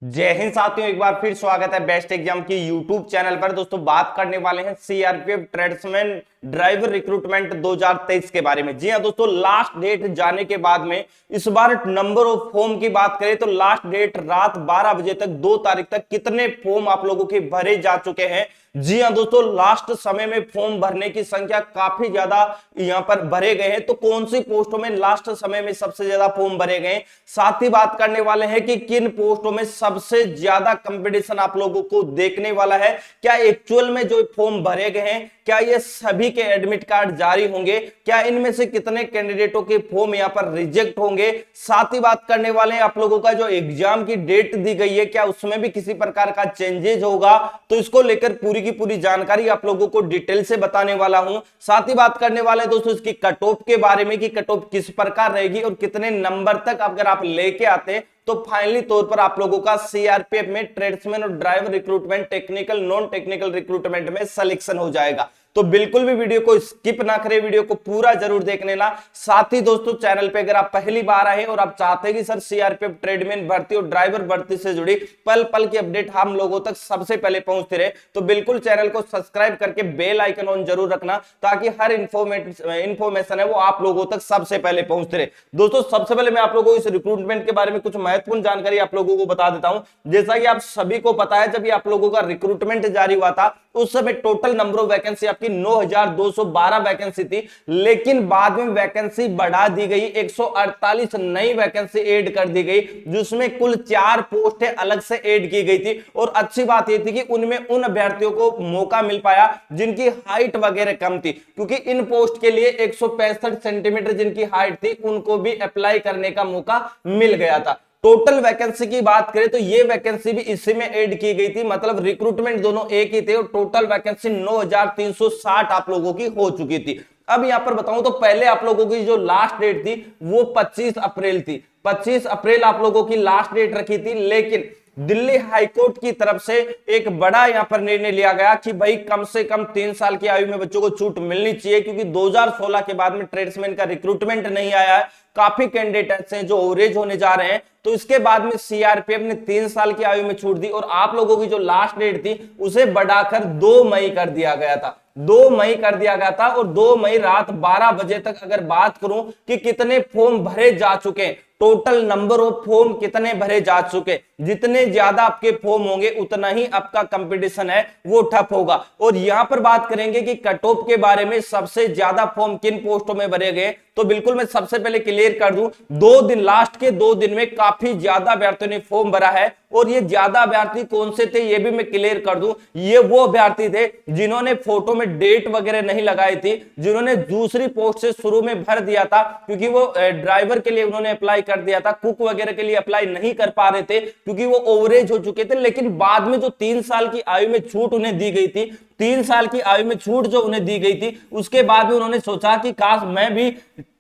जय हिंद साथियों, एक बार फिर स्वागत है बेस्ट एग्जाम की यूट्यूब चैनल पर। दोस्तों बात करने वाले हैं सीआरपीएफ ट्रेड्समैन ड्राइवर रिक्रूटमेंट 2023 के बारे में। जी हां दोस्तों, लास्ट डेट जाने के बाद में इस बार नंबर ऑफ फॉर्म की बात करें तो लास्ट डेट रात 12 बजे तक 2 तारीख तक कितने फॉर्म आप लोगों के भरे जा चुके हैं। जी हां दोस्तों, लास्ट समय में फॉर्म भरने की संख्या काफी ज्यादा यहां पर भरे गए हैं। तो कौन सी पोस्टों में लास्ट समय में सबसे ज्यादा फॉर्म भरे गए, साथ ही बात करने वाले हैं कि किन पोस्टों में सबसे ज्यादा कंपटीशन आप लोगों को देखने वाला है। क्या एक्चुअल में जो फॉर्म भरे गए हैं, क्या ये सभी के एडमिट कार्ड जारी होंगे, क्या इनमें से कितने कैंडिडेटों के फॉर्म यहां पर रिजेक्ट होंगे। साथ ही बात करने वाले हैं आप लोगों का जो एग्जाम की डेट दी गई है, क्या उसमें भी किसी प्रकार का चेंजेस होगा। तो इसको लेकर पूरी की पूरी जानकारी आप लोगों को डिटेल से बताने वाला हूं। साथ ही बात करने वाले हैं दोस्तों इसकी कट ऑफ के बारे में कि कट ऑफ किस प्रकार रहेगी और कितने नंबर तक अगर आप लेके आते तो फाइनली तौर पर आप लोगों का सीआरपीएफ में ट्रेड्समैन और driver recruitment technical non technical recruitment में सिलेक्शन हो जाएगा। तो बिल्कुल भी वीडियो को स्किप ना करें, वीडियो को पूरा जरूर देख लेना। साथ ही दोस्तों चैनल पे अगर आप पहली बार आए और आप चाहते हैं कि सर सीआरपीएफ ट्रेडमैन भर्ती और ड्राइवर भर्ती से जुड़ी पल पल की अपडेट हम लोगों तक सबसे पहले पहुंचते रहे, तो बिल्कुल चैनल को सब्सक्राइब करके बेल आइकन ऑन जरूर रखना, ताकि हर इंफॉर्मेशन है वो आप लोगों तक सबसे पहले पहुंचते रहे। दोस्तों सबसे पहले मैं आप लोगों को इस रिक्रूटमेंट के बारे में कुछ महत्वपूर्ण जानकारी आप लोगों को बता देता हूं। जैसा कि आप सभी को पता है, जब ये आप लोगों का रिक्रूटमेंट जारी हुआ था उस समय टोटल नंबर ऑफ वैकेंसी आपकी 9212 वैकेंसी थी, लेकिन बाद में वैकेंसी बढ़ा दी गई, 148 नई वैकेंसी ऐड कर दी गई, जिसमें कुल 4 पोस्टें अलग से ऐड की गई थी। और अच्छी बात यह थी कि उनमें उन अभ्यर्थियों को मौका मिल पाया जिनकी हाइट वगैरह कम थी, क्योंकि इन पोस्ट के लिए 165 सेंटीमीटर जिनकी हाइट थी उनको भी अप्लाई करने का मौका मिल गया था। टोटल वैकेंसी की बात करें तो ये वैकेंसी भी इसी में ऐड की गई थी, मतलब रिक्रूटमेंट दोनों एक ही थे और टोटल वैकेंसी 9360 आप लोगों की हो चुकी थी। अब यहां पर बताऊं तो पहले आप लोगों की जो लास्ट डेट थी वो 25 अप्रैल थी। 25 अप्रैल आप लोगों की लास्ट डेट रखी थी, लेकिन दिल्ली हाईकोर्ट की तरफ से एक बड़ा यहां पर निर्णय लिया गया कि भाई कम से कम 3 साल की आयु में बच्चों को छूट मिलनी चाहिए, क्योंकि 2016 के बाद में ट्रेड्समैन का रिक्रूटमेंट नहीं आया है। काफी कैंडिडेट ऐसे हैं जो ओवरेज होने जा रहे हैं, तो इसके बाद में सीआरपीएफ ने 3 साल की आयु में छूट दी और आप लोगों की जो लास्ट डेट थी उसे बढ़ाकर 2 मई कर दिया गया था। 2 मई कर दिया गया था और 2 मई रात 12 बजे तक अगर बात करूं कि कितने फॉर्म भरे जा चुके हैं, टोटल नंबर ऑफ फॉर्म कितने भरे जा चुके, जितने ज्यादा आपके फॉर्म होंगे उतना ही आपका कंपटीशन है वो ठप होगा। और यहां पर बात करेंगे कि कट ऑफ के बारे में, सबसे ज्यादा फॉर्म किन पोस्टों में भरे गए, तो बिल्कुल मैं सबसे पहले क्लियर कर दूं, 2 दिन लास्ट के 2 दिन में काफी ज्यादा अभ्यर्थियों ने फॉर्म भरा है। और ये ज्यादा अभ्यर्थी कौन से थे ये भी मैं क्लियर कर दूं, ये वो अभ्यर्थी थे जिन्होंने फोटो में डेट वगैरह नहीं लगाई थी, जिन्होंने दूसरी पोस्ट से शुरू में भर दिया था, क्योंकि वो ड्राइवर के लिए उन्होंने अप्लाई कर दिया था, कुक वगैरह के लिए अप्लाई नहीं कर पा रहे थे क्योंकि वो ओवरेज हो चुके थे। लेकिन बाद में जो 3 साल की आयु में छूट उन्हें दी गई थी, 3 साल की आयु में छूट जो उन्हें दी गई थी, उसके बाद भी उन्होंने सोचा कि काश मैं भी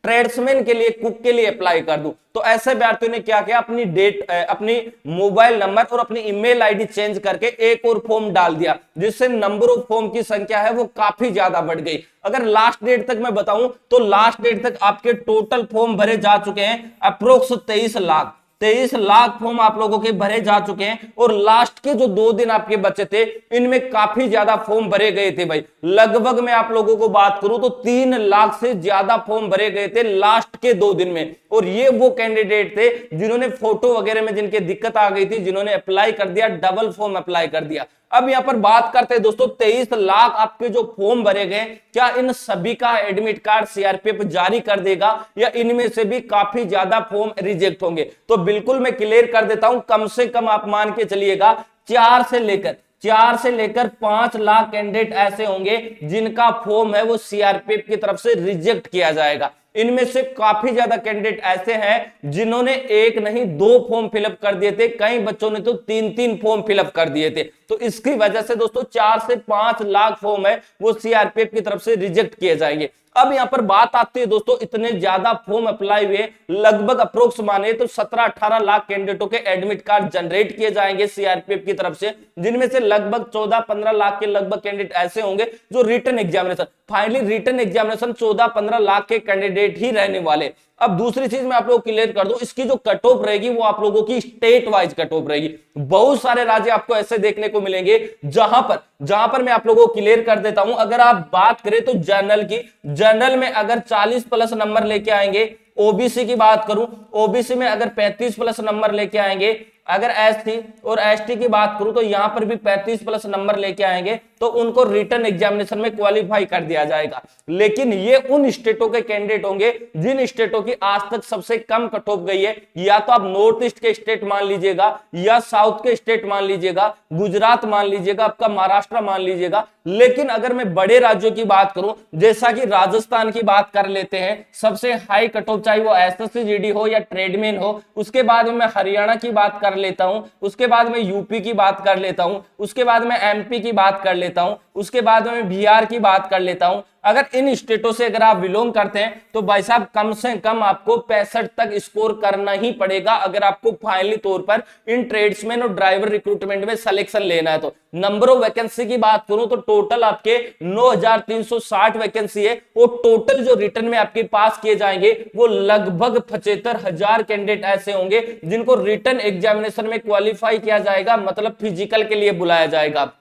ट्रेड्समैन के लिए, कुक के लिए अप्लाई कर दूं। तो ऐसे अभ्यर्थियों ने क्या किया, अपनी डेट, अपनी मोबाइल नंबर और अपनी ईमेल आईडी चेंज करके एक और फॉर्म डाल दिया, जिससे नंबर ऑफ फॉर्म की संख्या है वो काफी ज्यादा बढ़ गई। अगर लास्ट डेट तक मैं बताऊं तो लास्ट डेट तक आपके टोटल फॉर्म भरे जा चुके हैं अप्रोक्स 23 लाख फॉर्म आप लोगों के भरे जा चुके हैं। और लास्ट के जो 2 दिन आपके बचे थे इनमें काफी ज्यादा फॉर्म भरे गए थे भाई, लगभग मैं आप लोगों को बात करूं तो 3 लाख से ज्यादा फॉर्म भरे गए थे लास्ट के 2 दिन में। और ये वो कैंडिडेट थे जिन्होंने फोटो वगैरह में जिनके दिक्कत आ गई थी, जिन्होंने अप्लाई कर दिया, डबल फॉर्म अप्लाई कर दिया। अब यहां पर बात करते हैं दोस्तों, 23 लाख आपके जो फॉर्म भरे गए, क्या इन सभी का एडमिट कार्ड सीआरपीएफ जारी कर देगा या इनमें से भी काफी ज्यादा फॉर्म रिजेक्ट होंगे। तो बिल्कुल मैं क्लियर कर देता हूं, कम से कम आप मान के चलिएगा 4 से लेकर 5 लाख कैंडिडेट ऐसे होंगे जिनका फॉर्म है वो सीआरपीएफ की तरफ से रिजेक्ट किया जाएगा। इनमें से काफी ज्यादा कैंडिडेट ऐसे हैं जिन्होंने 1 नहीं 2 फॉर्म फिलअप कर दिए थे, कई बच्चों ने तो 3-3 फॉर्म फिलअप कर दिए थे। तो इसकी वजह से दोस्तों 4 से 5 लाख फॉर्म है वो सीआरपीएफ की तरफ से रिजेक्ट किए जाएंगे। अब यहां पर बात आती है दोस्तों, इतने ज्यादा फॉर्म अप्लाई हुए, लगभग अप्रोक्स माने तो 17-18 लाख कैंडिडेटों के एडमिट कार्ड जनरेट किए जाएंगे सीआरपीएफ की तरफ से, जिनमें से लगभग 14-15 लाख के लगभग कैंडिडेट ऐसे होंगे जो written examination, finally written examination 14-15 lakh के कैंडिडेट ही रहने वाले। अब दूसरी चीज मैं आप लोगों को क्लियर कर दूं, इसकी जो कट ऑफ रहेगी वो आप लोगों की स्टेट वाइज कट ऑफ रहेगी। बहुत सारे राज्य आपको ऐसे देखने को मिलेंगे जहां पर मैं आप लोगों को क्लियर कर देता हूं। अगर आप बात करें तो जनरल की, जनरल में अगर 40 प्लस नंबर लेके आएंगे, ओबीसी की बात करूं, ओबीसी में अगर 35 प्लस नंबर लेके आएंगे, अगर एससी और एसटी की बात करूं तो यहां पर भी 35 प्लस नंबर लेके आएंगे तो उनको रिटन एग्जामिनेशन में क्वालिफाई कर दिया जाएगा। लेकिन ये उन स्टेटों के कैंडिडेट होंगे जिन स्टेटों की आज तक सबसे कम कट ऑफ गई है। या तो आप नॉर्थ ईस्ट के स्टेट मान लीजिएगा, या साउथ के स्टेट मान लीजिएगा, गुजरात मान लीजिएगा, आपका महाराष्ट्र मान लीजिएगा। लेकिन अगर मैं बड़े राज्यों की बात करूं, जैसा कि राजस्थान की बात कर लेते हैं, सबसे हाई कट ऑफ चाहे वो एसएससी जीडी हो या ट्रेडमैन हो। उसके बाद में मैं हरियाणा की बात कर लेता हूं, उसके बाद में यूपी की बात कर लेता हूं, उसके बाद में एमपी की बात कर लेता हूं, उसके बाद में बिहार की बात कर लेता हूं। अगर इन स्टेटों से अगर आप बिलोंग करते हैं तो भाई साहब कम से कम आपको 65 तक स्कोर करना ही पड़ेगा अगर आपको फाइनली तौर पर इन ट्रेड्समैन और ड्राइवर रिक्रूटमेंट में सिलेक्शन लेना है। तो नंबर ऑफ वैकेंसी की बात करूं तो टोटल आपके 9360 वैकेंसी है, और टोटल जो रिटर्न में आपके पास किए जाएंगे वो लगभग 75,000 कैंडिडेट ऐसे होंगे जिनको रिटर्न एग्जामिनेशन में क्वालिफाई किया जाएगा, मतलब फिजिकल के लिए बुलाया जाएगा।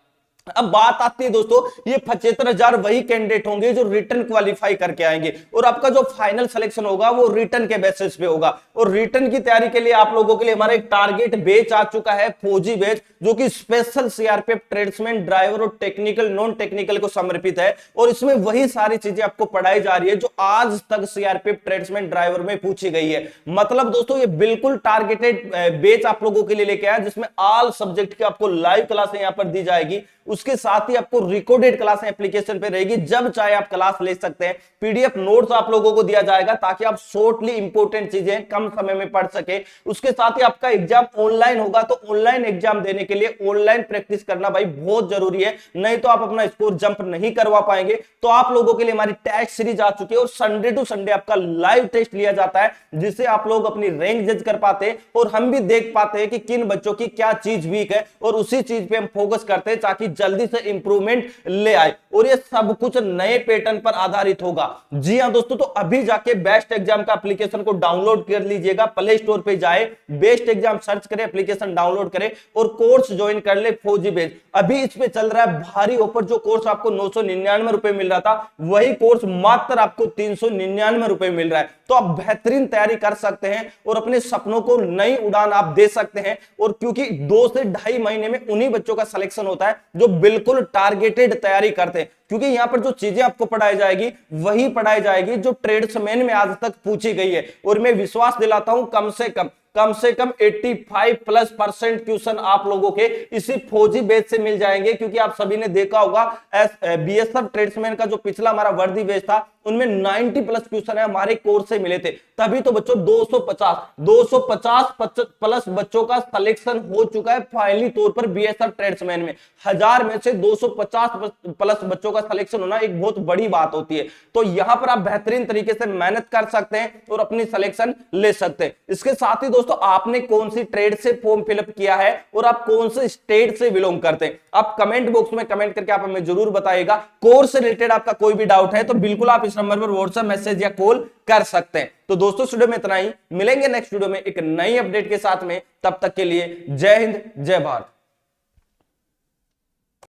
अब बात आती है दोस्तों, ये 75,000 वही कैंडिडेट होंगे जो रिटर्न क्वालिफाई करके आएंगे, और आपका जो फाइनल सिलेक्शन होगा वो रिटर्न के बेसिस पे होगा। और रिटर्न की तैयारी के लिए आप लोगों के लिए हमारा एक टारगेट बैच आ चुका है, फौजी बैच, जो कि स्पेशल सीआरपीएफ ट्रेड्समैन, ड्राइवर और टेक्निकल नॉन टेक्निकल को समर्पित है। और इसमें वही सारी चीजें आपको पढ़ाई जा रही है जो आज तक सीआरपीएफ ट्रेड्समैन ड्राइवर में पूछी गई है। मतलब दोस्तों ये बिल्कुल टारगेटेड बैच आप लोगों के लिए लेके आया, जिसमें ऑल सब्जेक्ट की आपको लाइव क्लासें यहां पर दी जाएगी। उसके साथ ही आपको रिकॉर्डेड क्लास एप्लीकेशन पे रहेगी, जब चाहे आप क्लास ले सकते हैं। पीडीएफ नोट्स आप लोगों को दिया जाएगा ताकि आप शॉर्टली इंपॉर्टेंट चीजें कम समय में पढ़ सके। उसके साथ ही आपका एग्जाम ऑनलाइन होगा, तो ऑनलाइन एग्जाम देने के लिए ऑनलाइन प्रैक्टिस करना भाई बहुत जरूरी है, नहीं तो आप अपना स्कोर जंप नहीं करवा पाएंगे। तो आप लोगों के लिए हमारी टेस्ट सीरीज आ चुकी है, और संडे टू संडे आपका लाइव टेस्ट लिया जाता है, जिससे आप लोग अपनी रैंक जज कर पाते हैं और हम भी देख पाते हैं कि किन बच्चों की क्या चीज वीक है, और उसी चीज पे हम फोकस करते हैं ताकि जल्दी से इंप्रूवमेंट ले आए। और ये सब कुछ नए पैटर्न पर आधारित होगा। जी हां दोस्तों, तो अभी जाके बेस्ट एग्जाम का एप्लीकेशन को डाउनलोड कर लीजिएगा, प्ले स्टोर पे जाए, बेस्ट एग्जाम सर्च करें, एप्लीकेशन डाउनलोड करें और कोर्स ज्वाइन कर ले फौजी बैच। अभी इस पे चल रहा है भारी ऑफर, जो कोर्स आपको 999 रुपए मिल रहा था वही कोर्स मात्र आपको 399 रुपए मिल रहा है। तो आप बेहतरीन तैयारी कर सकते हैं और अपने सपनों को नई उड़ान आप दे सकते हैं। और क्योंकि 2 से 2.5 महीने में उन्हीं बच्चों का सिलेक्शन होता है जो बिल्कुल टारगेटेड तैयारी करते हैं, क्योंकि यहां पर जो चीजें आपको पढ़ाई जाएगी वही पढ़ाई जाएगी जो ट्रेड्समैन में आज तक पूछी गई है। और मैं विश्वास दिलाता हूं कम से कम 85+ % क्वेश्चन आप लोगों के इसी फौजी बैच से मिल जाएंगे। क्योंकि आप सभी ने देखा होगा बीएसएफ ट्रेड्समैन का जो पिछला हमारा वर्दी बैच था उनमें 90+ क्वेश्चन है हमारे कोर्स से मिले थे। तभी तो बच्चों 250+ बच्चों का सिलेक्शन हो चुका है फाइनली तौर पर बीएसएफ ट्रेड्समैन में। 1000 में से 250+ बच्चों का सिलेक्शन होना एक बहुत बड़ी बात होती है। तो यहां पर आप बेहतरीन तरीके से मेहनत कर सकते हैं और अपनी सिलेक्शन ले सकते हैं। इसके साथ ही दोस्तों, आपने कौन सी ट्रेड से फॉर्म फिलअप किया है और आप कौन से स्टेट से बिलोंग करते हैं, आप कमेंट बॉक्स में कमेंट करके आप हमें जरूर बताइएगा। कोर्स से रिलेटेड आपका कोई भी डाउट है तो बिल्कुल आप इस नंबर पर व्हाट्सएप मैसेज या कॉल कर सकते हैं। तो दोस्तों वीडियो में इतना ही, मिलेंगे नेक्स्ट वीडियो में एक नई अपडेट के साथ में। तब तक के लिए जय हिंद, जय भारत।